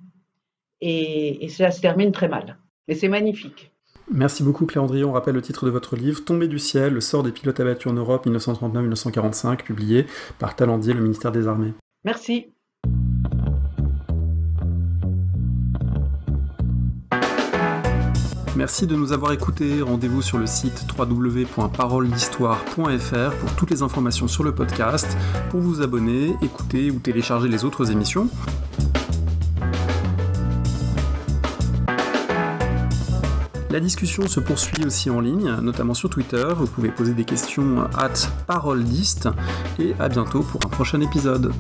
Speaker 2: et ça se termine très mal. Mais c'est magnifique.
Speaker 1: Merci beaucoup Claire Andrieux. On rappelle le titre de votre livre, Tombé du ciel, le sort des pilotes abattus en Europe, 1939-1945, publié par Talandier, le ministère des Armées.
Speaker 2: Merci.
Speaker 1: Merci de nous avoir écoutés. Rendez-vous sur le site www.paroledhistoire.fr pour toutes les informations sur le podcast, pour vous abonner, écouter ou télécharger les autres émissions. La discussion se poursuit aussi en ligne, notamment sur Twitter. Vous pouvez poser des questions @paroledist et à bientôt pour un prochain épisode.